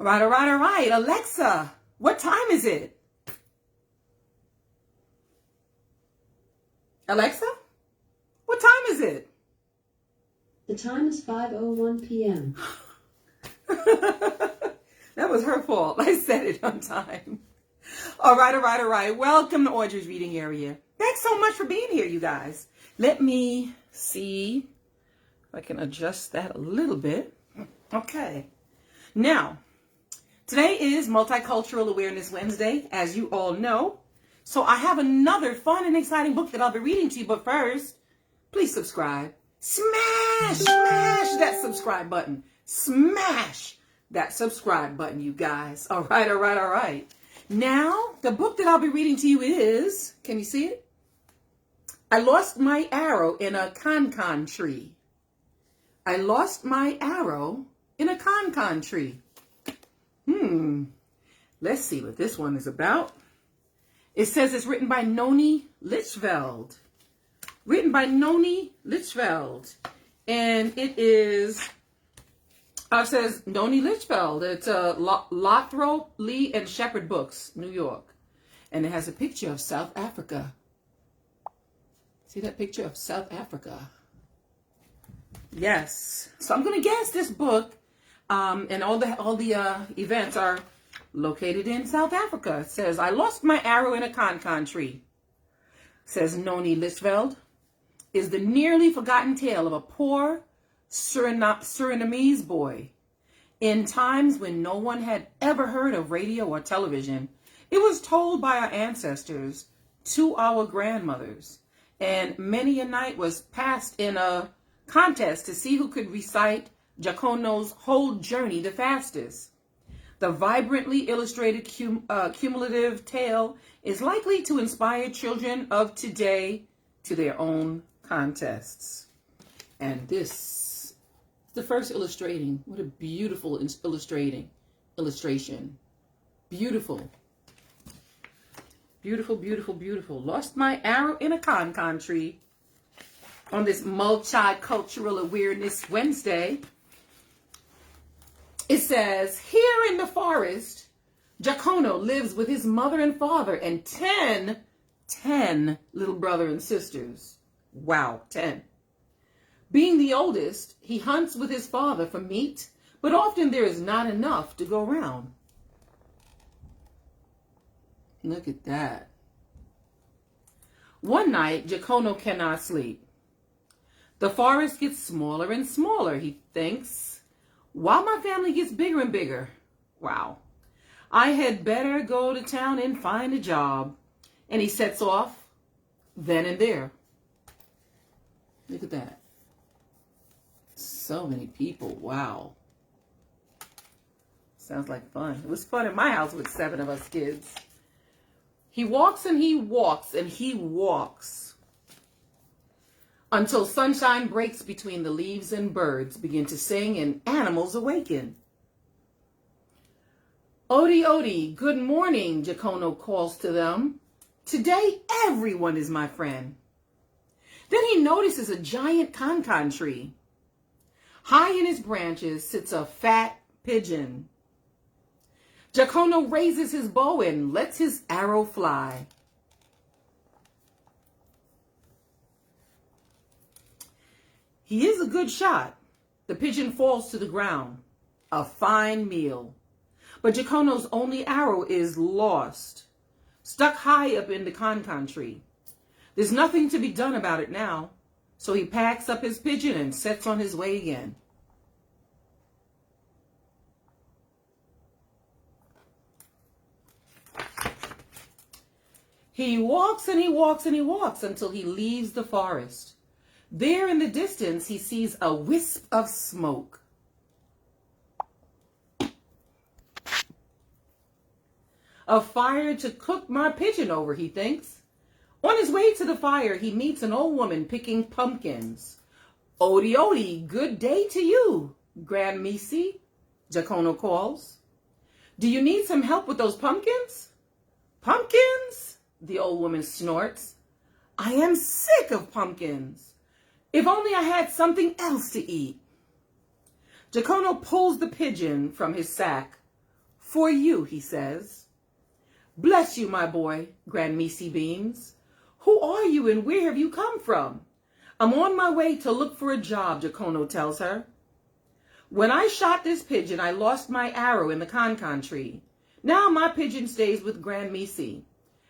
All right, all right, all right. Alexa, what time is it? Alexa, what time is it? The time is 5:01 p.m. That was her fault. I said it on time. All right, all right, all right. Welcome to Audrey's Reading Area. Thanks so much for being here, you guys. Let me see if I can adjust that a little bit. Okay. Now, today is Multicultural Awareness Wednesday, as you all know. So I have another fun and exciting book that I'll be reading to you. But first, please subscribe. Smash that subscribe button. Smash that subscribe button, you guys. All right, all right, all right. Now, the book that I'll be reading to you is, can you see it? I Lost My Arrow in a KanKan Tree. I Lost My Arrow in a KanKan Tree. Let's see what this one is about. It says it's written by Noni Litchveld. Written by Noni Litchveld. And it is, it says Noni Litchveld. It's Lothrop, Lee, and Shepherd Books, New York. And it has a picture of South Africa. See that picture of South Africa? Yes. So I'm going to guess this book and all the events are located in South Africa. It says, I lost my arrow in a KanKan tree. Says Noni Litchveld is the nearly forgotten tale of a poor Surinamese boy. In times when no one had ever heard of radio or television, it was told by our ancestors to our grandmothers. And many a night was passed in a contest to see who could recite Jacono's whole journey the fastest. The vibrantly illustrated cumulative tale is likely to inspire children of today to their own contests. And this is the first illustrating. What a beautiful illustration. Beautiful. Beautiful, beautiful, beautiful. Lost my arrow in a KanKan tree on this Multicultural Awareness Wednesday. It says, here in the forest, Jacono lives with his mother and father and 10 little brother and sisters. Wow, 10. Being the oldest, he hunts with his father for meat, but often there is not enough to go around. Look at that. One night, Jacono cannot sleep. The forest gets smaller and smaller, he thinks, while my family gets bigger and bigger. Wow. I had better go to town and find a job. And he sets off then and there. Look at that. So many people. Wow. Sounds like fun. It was fun in my house with 7 of us kids. He walks and he walks and he walks until sunshine breaks between the leaves and birds begin to sing and animals awaken. Odi, Odi, good morning, Jacono calls to them. Today, everyone is my friend. Then he notices a giant KanKan tree. High in its branches sits a fat pigeon. Jacono raises his bow and lets his arrow fly. He is a good shot. The pigeon falls to the ground. A fine meal. But Jacono's only arrow is lost, stuck high up in the KanKan tree. There's nothing to be done about it now, so he packs up his pigeon and sets on his way again. He walks and he walks and he walks until he leaves the forest. There in the distance, he sees a wisp of smoke. A fire to cook my pigeon over, he thinks. On his way to the fire, he meets an old woman picking pumpkins. Odi, Odi, good day to you, Grandmissy, Jacono calls. Do you need some help with those pumpkins? Pumpkins? The old woman snorts. I am sick of pumpkins. If only I had something else to eat. Jacono pulls the pigeon from his sack. For you, he says. Bless you, my boy, Grandmissy beams. Who are you and where have you come from? I'm on my way to look for a job, Jacono tells her. When I shot this pigeon, I lost my arrow in the KanKan tree. Now my pigeon stays with Grandmissy.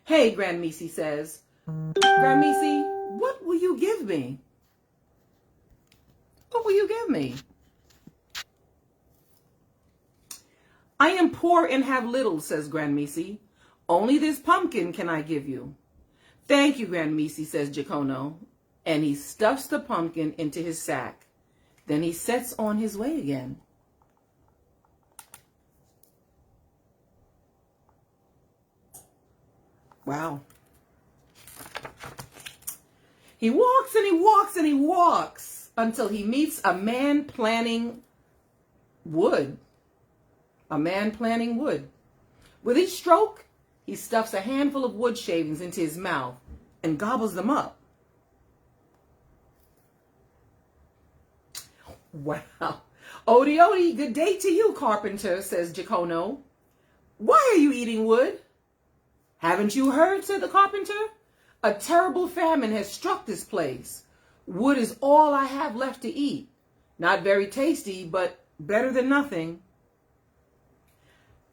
Hey, Grandmissy says. Grandmissy, what will you give me? What will you give me? I am poor and have little, says Grandmissy. Only this pumpkin can I give you. Thank you, Grandmissy, says Jacono, and he stuffs the pumpkin into his sack. Then he sets on his way again. Wow. He walks and he walks and he walks until he meets a man planting wood. A man planting wood. With each stroke, he stuffs a handful of wood shavings into his mouth and gobbles them up. Wow. Odie, Odie, good day to you, carpenter, says Jacono. Why are you eating wood? Haven't you heard, said the carpenter. A terrible famine has struck this place. Wood is all I have left to eat. Not very tasty, but better than nothing.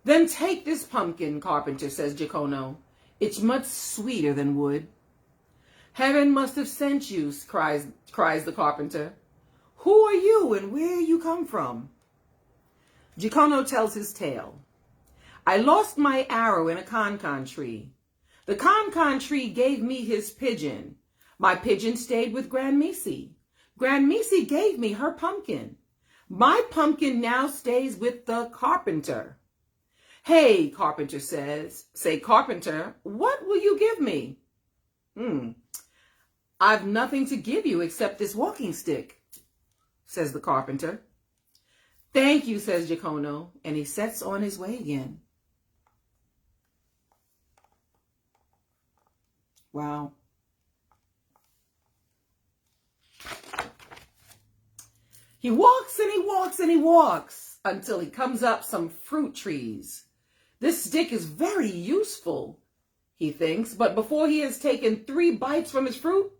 Then take this pumpkin, carpenter, says Jacono. It's much sweeter than wood. Heaven must have sent you, cries the carpenter. Who are you and where you come from? Jacono tells his tale. I lost my arrow in a KanKan tree. The KanKan tree gave me his pigeon. My pigeon stayed with Grandmissy. Grandmissy gave me her pumpkin. My pumpkin now stays with the carpenter. Hey, carpenter says, say, carpenter, what will you give me? I've nothing to give you except this walking stick, says the carpenter. Thank you, says Jacono, and he sets on his way again. Wow. He walks and he walks and he walks until he comes up some fruit trees. This stick is very useful, he thinks, but before he has taken 3 bites from his fruit,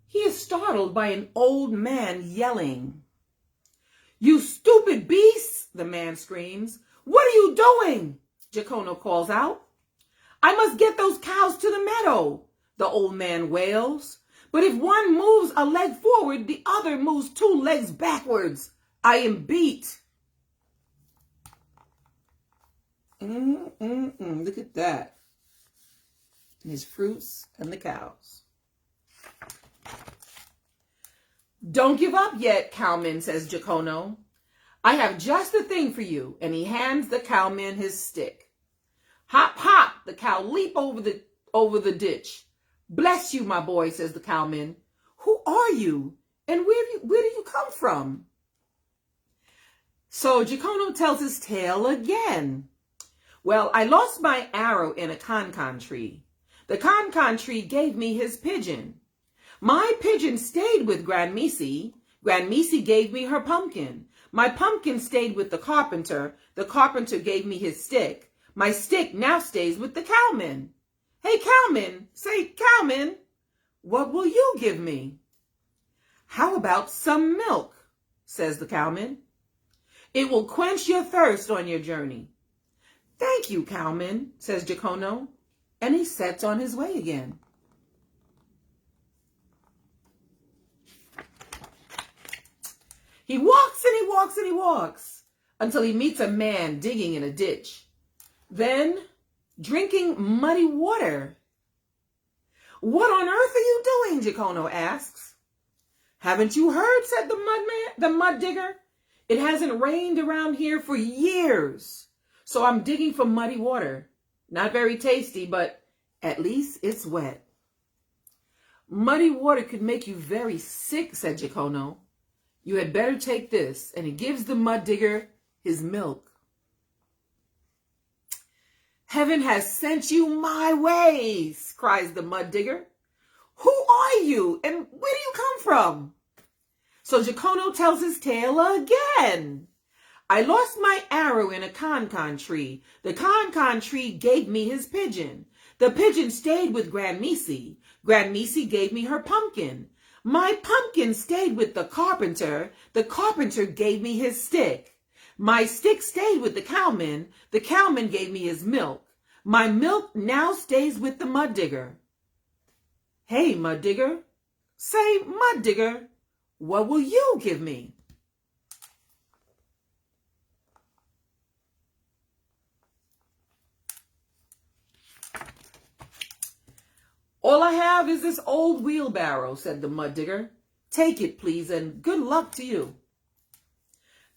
he is startled by an old man yelling. You stupid beast, the man screams. What are you doing? Jacono calls out. I must get those cows to the meadow, the old man wails. But if one moves a leg forward, the other moves 2 legs backwards. I am beat. Look at that. And his fruits and the cows. Don't give up yet, cowman, says Jacono. I have just the thing for you. And he hands the cowman his stick. Hop, hop, the cow leap over the ditch. Bless you, my boy, says the cowman. Who are you? And where do you come from? So Jacono tells his tale again. Well, I lost my arrow in a KanKan tree. The KanKan tree gave me his pigeon. My pigeon stayed with Grandmissy. Grandmissy gave me her pumpkin. My pumpkin stayed with the carpenter. The carpenter gave me his stick. My stick now stays with the cowman. Hey, cowman, say, cowman, what will you give me? How about some milk, says the cowman. It will quench your thirst on your journey. Thank you, cowman, says Jacono, and he sets on his way again. He walks and he walks and he walks until he meets a man digging in a ditch, then drinking muddy water. What on earth are you doing? Jacono asks. Haven't you heard, said the mud digger. It hasn't rained around here for years, so I'm digging for muddy water. Not very tasty, but at least it's wet. Muddy water could make you very sick, said Jacono. You had better take this, and he gives the mud digger his milk. Heaven has sent you my ways, cries the mud digger. Who are you, and where do you come from? So Jacono tells his tale again. I lost my arrow in a KanKan tree. The KanKan tree gave me his pigeon. The pigeon stayed with Grandmissy. Grandmissy gave me her pumpkin. My pumpkin stayed with the carpenter. The carpenter gave me his stick. My stick stayed with the cowman. The cowman gave me his milk. My milk now stays with the mud digger. Hey, mud digger. Say, mud digger, what will you give me? All I have is this old wheelbarrow, said the mud digger. Take it, please, and good luck to you.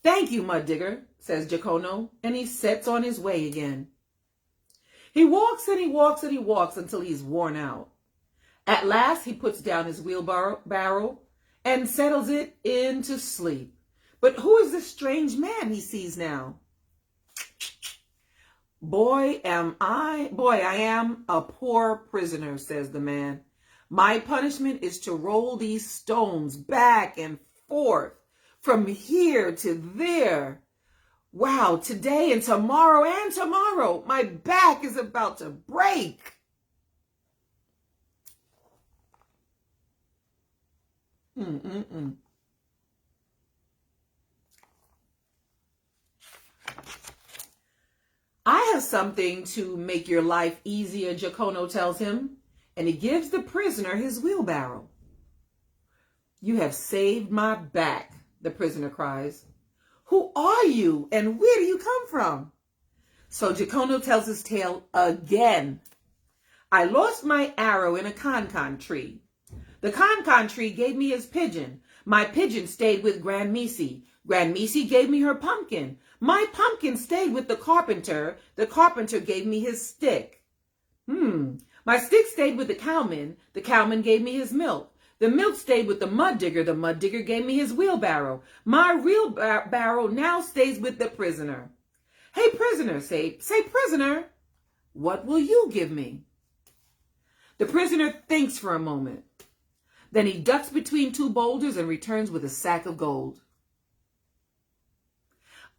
Thank you, mud digger, says Giacomo, and he sets on his way again. He walks and he walks and he walks until he's worn out. At last, he puts down his wheelbarrow and settles it into sleep. But who is this strange man he sees now? Boy, I am a poor prisoner, says the man. My punishment is to roll these stones back and forth from here to there. Wow, today and tomorrow, my back is about to break. I have something to make your life easier, Giacomo tells him, and he gives the prisoner his wheelbarrow. You have saved my back, the prisoner cries. Who are you and where do you come from? So Giacomo tells his tale again. I lost my arrow in a KanKan tree. The KanKan tree gave me his pigeon. My pigeon stayed with Grandmissy. Grandmissy gave me her pumpkin. My pumpkin stayed with the carpenter. The carpenter gave me his stick. My stick stayed with the cowman. The cowman gave me his milk. The milk stayed with the mud digger. The mud digger gave me his wheelbarrow. My wheelbarrow now stays with the prisoner. Hey, prisoner, say prisoner, what will you give me? The prisoner thinks for a moment. Then he ducks between two boulders and returns with a sack of gold.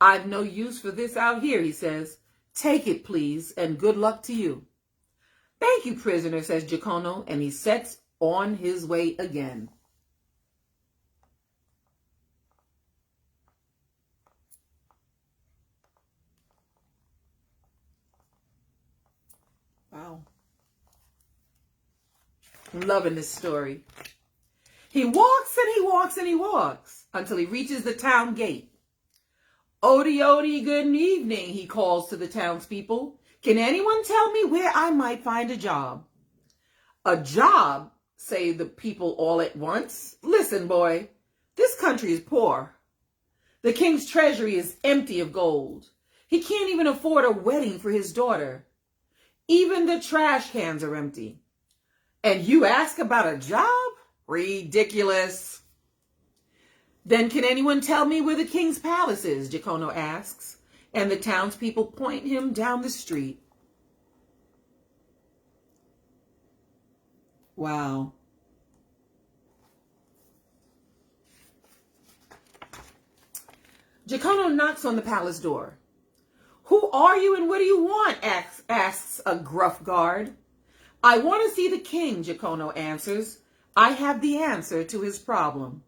I've no use for this out here, he says. Take it, please, and good luck to you. Thank you, prisoner, says Giacomo, and he sets on his way again. Wow. I'm loving this story. He walks and he walks and he walks until he reaches the town gate. Odie, Odie, good evening, he calls to the townspeople. Can anyone tell me where I might find a job? A job, say the people all at once. Listen, boy, this country is poor. The king's treasury is empty of gold. He can't even afford a wedding for his daughter. Even the trash cans are empty. And you ask about a job? Ridiculous. Then can anyone tell me where the king's palace is? Giacomo asks, and the townspeople point him down the street. Wow. Giacomo knocks on the palace door. Who are you and what do you want? Asks a gruff guard. I want to see the king, Giacomo answers. I have the answer to his problem.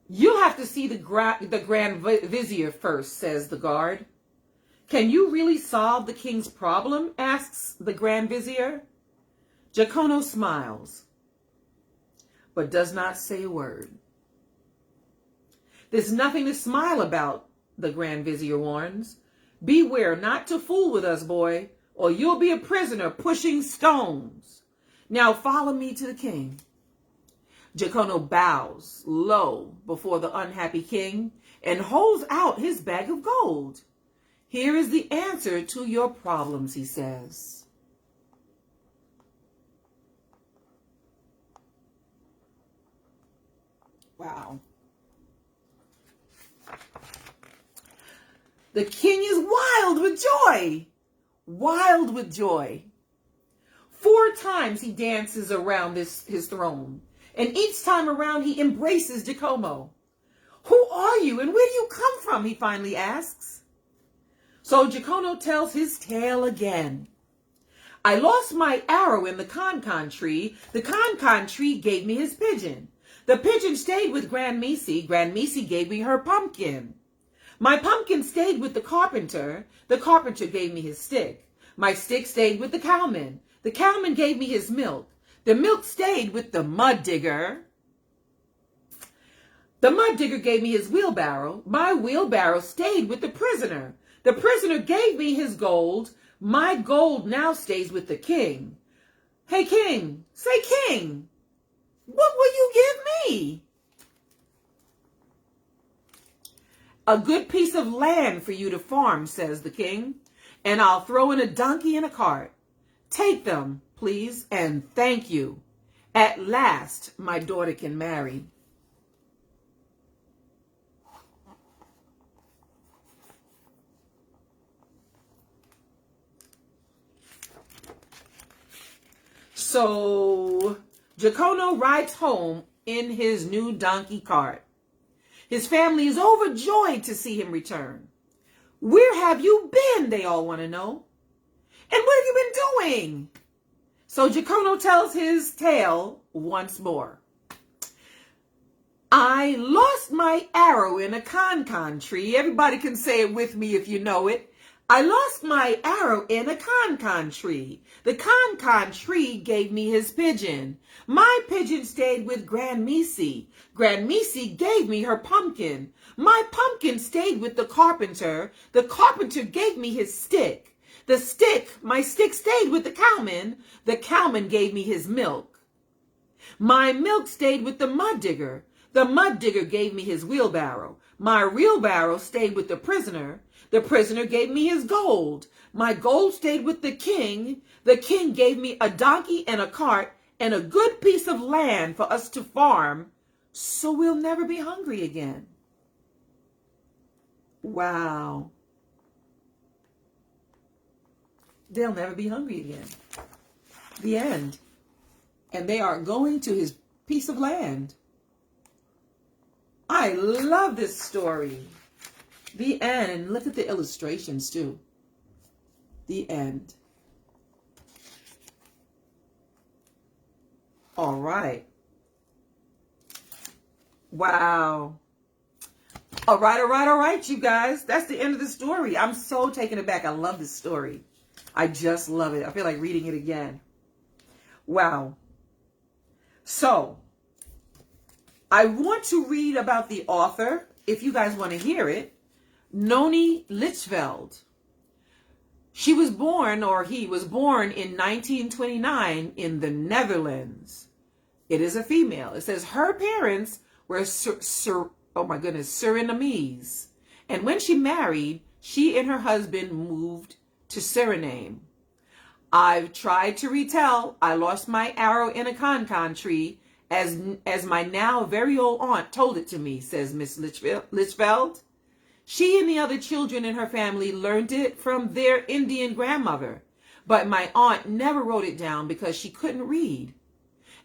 You'll have to see the Grand Vizier first, says the guard. Can you really solve the king's problem? Asks the Grand Vizier. Giacomo smiles, but does not say a word. There's nothing to smile about, the Grand Vizier warns. Beware not to fool with us, boy, or you'll be a prisoner pushing stones. Now follow me to the king. Giacomo bows low before the unhappy king and holds out his bag of gold. Here is the answer to your problems, he says. Wow. The king is wild with joy. Wild with joy. 4 times he dances around his throne. And each time around, he embraces Giacomo. Who are you and where do you come from? He finally asks. So Jacono tells his tale again. I lost my arrow in the KanKan tree. The KanKan tree gave me his pigeon. The pigeon stayed with Grandmisi. Grandmisi gave me her pumpkin. My pumpkin stayed with the carpenter. The carpenter gave me his stick. My stick stayed with the cowman. The cowman gave me his milk. The milk stayed with the mud digger. The mud digger gave me his wheelbarrow. My wheelbarrow stayed with the prisoner. The prisoner gave me his gold. My gold now stays with the king. Hey, king, say king, what will you give me? A good piece of land for you to farm, says the king, and I'll throw in a donkey and a cart. Take them, please, and thank you. At last, my daughter can marry. So Jacono rides home in his new donkey cart. His family is overjoyed to see him return. Where have you been? They all want to know. And what have you been doing? So Jacono tells his tale once more. I lost my arrow in a KanKan tree. Everybody can say it with me if you know it. I lost my arrow in a KanKan tree. The KanKan tree gave me his pigeon. My pigeon stayed with Grandmisi. Grandmisi gave me her pumpkin. My pumpkin stayed with the carpenter. The carpenter gave me his stick. My stick stayed with the cowman. The cowman gave me his milk. My milk stayed with the mud digger. The mud digger gave me his wheelbarrow. My wheelbarrow stayed with the prisoner. The prisoner gave me his gold. My gold stayed with the king. The king gave me a donkey and a cart and a good piece of land for us to farm, so we'll never be hungry again. Wow. They'll never be hungry again. The end. And they are going to his piece of land. I love this story. The end. And look at the illustrations too. The end. All right. Wow. All right, you guys. That's the end of the story. I'm so taken aback. I love this story. I just love it. I feel like reading it again. Wow. So, I want to read about the author, if you guys want to hear it. Noni Litchveld. He was born in 1929 in the Netherlands. It is a female. It says her parents were Surinamese. And when she married, she and her husband moved to Suriname. I've tried to retell I lost my arrow in a KanKan tree as my now very old aunt told it to me, says Miss Litchveld. She and the other children in her family learned it from their Indian grandmother, but my aunt never wrote it down because she couldn't read.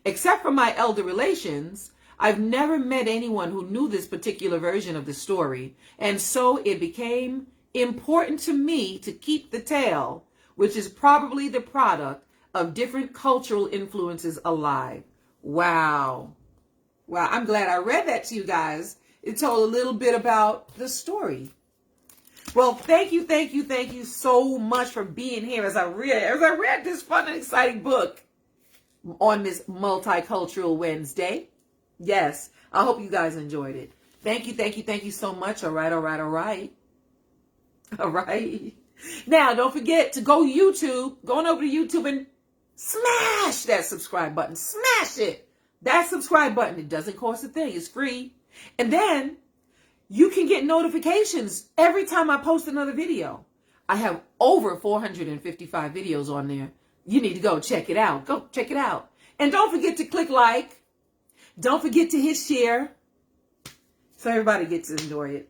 Except for my elder relations, I've never met anyone who knew this particular version of the story, and so it became important to me to keep the tale, which is probably the product of different cultural influences, alive. Wow. Wow, I'm glad I read that to you guys. It told a little bit about the story. Well, thank you so much for being here as I read this fun and exciting book on this Multicultural Wednesday. Yes, I hope you guys enjoyed it. Thank you so much. All right. All right. Now, don't forget to go on over to YouTube and smash that subscribe button. Smash it. That subscribe button. It doesn't cost a thing. It's free. And then you can get notifications every time I post another video. I have over 455 videos on there. You need to go check it out. Go check it out. And don't forget to click like. Don't forget to hit share. So everybody gets to enjoy it.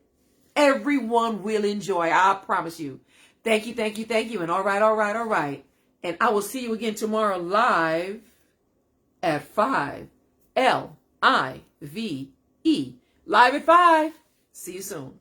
Everyone will enjoy. I promise you. Thank you. And all right. And I will see you again tomorrow live at 5. Live at 5. See you soon.